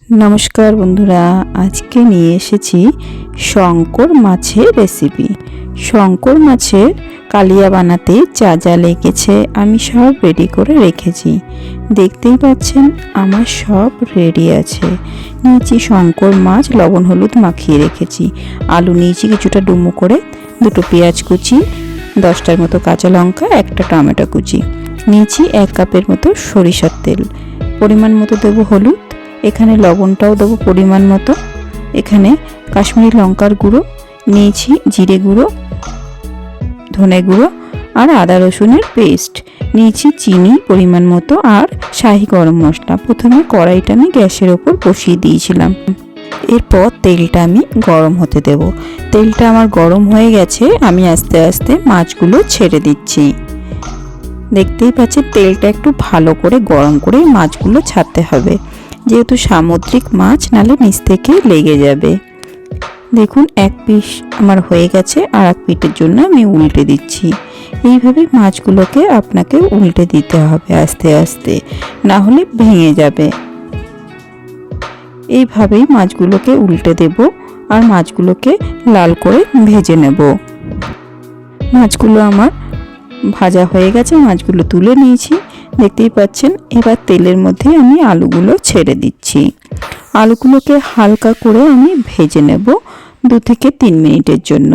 নমস্কার বন্ধুরা, আজকে নিয়ে এসেছি শঙ্কর মাছের রেসিপি। শঙ্কর মাছের কালিয়া বানাতে যা যা লেগেছে আমি সব রেডি করে রেখেছি। দেখতেই পাচ্ছেন আমার সব রেডি আছে। নিয়েছি শঙ্কর মাছ, লবণ হলুদ মাখিয়ে রেখেছি। আলু নিয়েছি কিছুটা ডুমো করে, দুটো পেঁয়াজ কুচি, 10টার মতো কাঁচা লঙ্কা, একটা টমেটো কুচি। নিয়েছি 1 কাপের মতো সরিষার তেল। পরিমাণ মতো দেবো হলুদ, এখানে লবণটাও দেবো পরিমাণ মতো। এখানে কাশ্মীরি লঙ্কার গুঁড়ো নিয়েছি, জিরে গুঁড়ো, ধনে গুঁড়ো আর আদা রসুনের পেস্ট নিয়েছি, চিনি পরিমাণ মতো আর শাহি গরম মশলা। প্রথমে কড়াইটা আমি গ্যাসের ওপর বসিয়ে দিয়েছিলাম। এরপর তেলটা আমি গরম হতে দেব। তেলটা আমার গরম হয়ে গেছে, আমি আস্তে আস্তে মাছগুলো ছেড়ে দিচ্ছি। দেখতেই পাচ্ছেন তেলটা একটু ভালো করে গরম করে মাছগুলো ছাড়তে হবে, যেহেতু সামুদ্রিক মাছ, নালে নিচ থেকে লেগে যাবে। দেখুন এক পিস আমার হয়ে গেছে, আর এক পিঠের জন্য আমি উল্টে দিচ্ছি। এইভাবে মাছগুলোকে আপনাকে উল্টে দিতে হবে আস্তে আস্তে, না হলে ভেঙে যাবে। এইভাবেই মাছগুলোকে উল্টে দেব আর মাছগুলোকে লাল করে ভেজে নেব। মাছগুলো আমার ভাজা হয়ে গেছে, মাছগুলো তুলে নিয়েছি, দেখতেই পাচ্ছেন। এবার তেলের মধ্যে আমি আলুগুলো ছেড়ে দিচ্ছি। আলুগুলোকে হালকা করে আমি ভেজে নেব 2 থেকে 3 মিনিটের জন্য।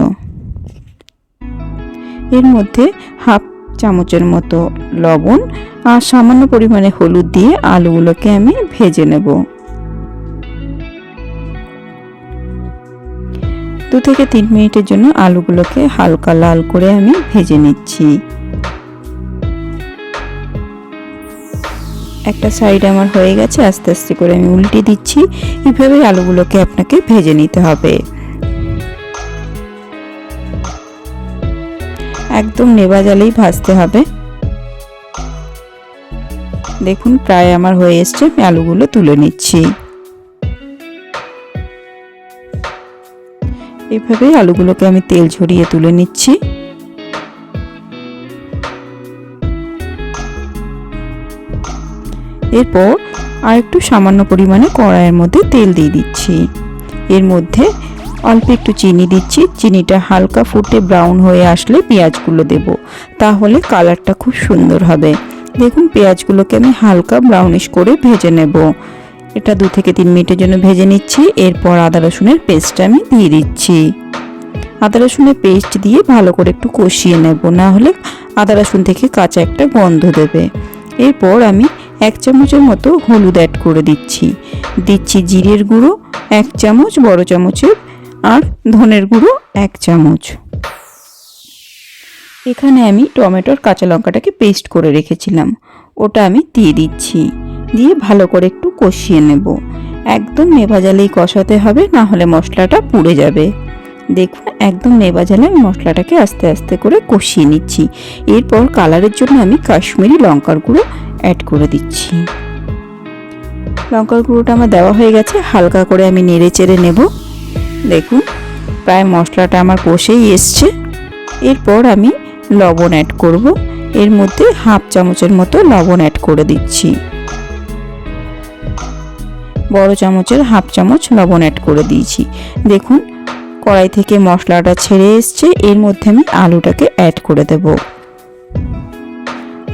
এর মধ্যে হাফ চামচের মতো লবণ আর সামান্য পরিমাণে হলুদ দিয়ে আলুগুলোকে আমি ভেজে নেব। 2 থেকে 3 মিনিটের জন্য আলুগুলোকে হালকা লাল করে আমি ভেজে নিচ্ছি। একটা সাইড আমার হয়ে গেছে, আস্তে আস্তে করে আমি উল্টে দিচ্ছি। এইভাবে আলুগুলোকে আপনাকে ভেজে নিতে হবে। একদম নেভা জালেই ভাজতে হবে। দেখুন প্রায় আমার হয়ে এসছে, আমি আলুগুলো তুলে নিচ্ছি। এইভাবে আলুগুলোকে আমি তেল ঝরিয়ে তুলে নিচ্ছি। এরপর আর একটু সামান্য পরিমাণে কড়াইয়ের মধ্যে তেল দিয়ে দিচ্ছি। এর মধ্যে অল্প একটু চিনি দিচ্ছি। চিনিটা হালকা ফুটে ব্রাউন হয়ে আসলে পেঁয়াজগুলো দেব, তাহলে কালারটা খুব সুন্দর হবে। দেখুন পেঁয়াজগুলোকে আমি হালকা ব্রাউনিশ করে ভেজে নেব। এটা 2 থেকে 3 মিনিটের জন্য ভেজে নিচ্ছি। এরপর আদা রসুনের পেস্টটা আমি দিয়ে দিচ্ছি। আদা রসুনের পেস্ট দিয়ে ভালো করে একটু কষিয়ে নেব, না হলে আদা রসুন থেকে কাঁচা একটা গন্ধ দেবে। এরপর আমি 1 চামচের মতো হলুদ অ্যাড করে দিচ্ছি। জিরের গুঁড়ো 1 চামচ বড় চামচের, আর ধনের গুঁড়ো 1 চামচ। এখানে আমি টমেটোর কাঁচা লঙ্কাটাকে পেস্ট করে রেখেছিলাম, ওটা আমি দিয়ে দিচ্ছি। দিয়ে ভালো করে একটু কষিয়ে নেব। একদম নেভা জালেই কষাতে হবে, না হলে মশলাটা পুড়ে যাবে। দেখুন একদম নেভা জালে আমি মশলাটাকে আস্তে আস্তে করে কষিয়ে নিচ্ছি। এরপর কালারের জন্য আমি কাশ্মীরি লঙ্কার গুঁড়ো অ্যাড করে দিচ্ছি। লঙ্কার গুঁড়োটা আমার দেওয়া হয়ে গেছে, হালকা করে আমি নেড়ে চেড়ে নেব। দেখুন প্রায় মশলাটা আমার কষেই এসছে। এরপর আমি লবণ অ্যাড করব। এর মধ্যে হাফ চামচের মতো লবণ অ্যাড করে দিচ্ছি। বড় চামচের হাফ চামচ লবণ অ্যাড করে দিয়েছি। দেখুন কড়াই থেকে মশলাটা ছেড়ে এসছে। এর মধ্যে আমি আলুটাকে অ্যাড করে দেব।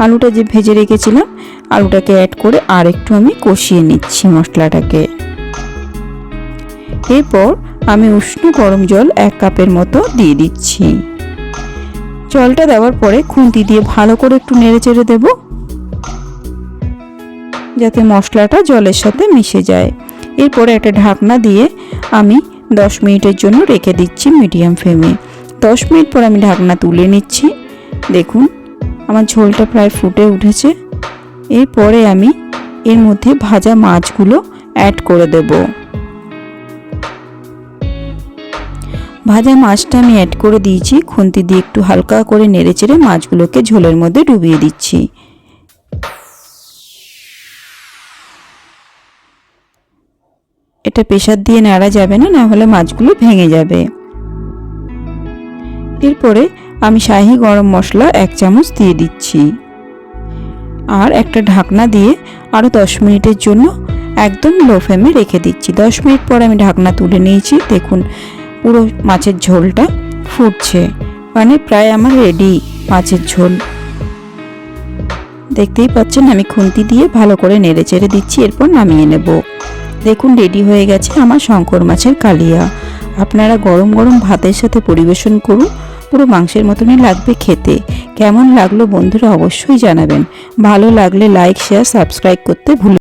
আলুটা যে ভেজে রেখেছিলাম, আলুটাকে অ্যাড করে আর একটু আমি কষিয়ে নিচ্ছি মশলাটাকে। এরপর আমি উষ্ণ গরম জল 1 কাপের মতো দিয়ে দিচ্ছি। জলটা দেওয়ার পরে খুন্তি দিয়ে ভালো করে একটু নেড়ে চেড়ে দেব, যাতে মশলাটা জলের সাথে মিশে যায়। এরপরে একটা ঢাকনা দিয়ে আমি 10 মিনিটের জন্য রেখে দিচ্ছি মিডিয়াম ফ্লেমে। 10 মিনিট পর আমি ঢাকনা তুলে নিচ্ছি। দেখুন আমার ঝোলটা প্রায় ফুটে উঠেছে। এরপরে আমি এর মধ্যে ভাজা মাছগুলো অ্যাড করে দেব। ভাজা মাছটা আমি অ্যাড করে দিয়েছি। খুন্তি দিয়ে একটু হালকা করে নেড়ে চেড়ে মাছগুলোকে ঝোলের মধ্যে ডুবিয়ে দিচ্ছি। এটা প্রেসার দিয়ে নাড়া যাবে না, না হলে মাছগুলো ভেঙে যাবে। এরপরে আমি শাহি গরম মশলা 1 চামচ দিয়ে দিচ্ছি। আর একটা ঢাকনা দিয়ে আরও 10 মিনিটের জন্য একদম লো ফ্লেমে রেখে দিচ্ছি। 10 মিনিট পর আমি ঢাকনা তুলে নিয়েছি। দেখুন পুরো মাছের ঝোলটা ফুটছে, মানে প্রায় আমার রেডি মাছের ঝোল। দেখতেই পাচ্ছেন আমি খুন্তি দিয়ে ভালো করে নেড়ে চেড়ে দিচ্ছি, এরপর নামিয়ে নেব। দেখুন রেডি হয়ে গেছে আমার শঙ্কর মাছের কালিয়া। আপনারা গরম গরম ভাতের সাথে পরিবেশন করুন, পুরো মাংসের মতনই লাগবে খেতে। কেমন লাগলো বন্ধুরা অবশ্যই জানাবেন। ভালো লাগলে লাইক শেয়ার সাবস্ক্রাইব করতে ভুলবেন না।